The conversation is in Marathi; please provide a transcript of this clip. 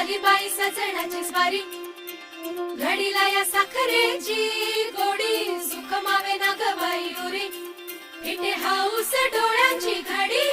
आली बाई सजनाची स्वारी, घडीला या साखरेची गोडी, सुख मावे ना ग बाई उरी, इथे हाऊस डोळ्याची घडी,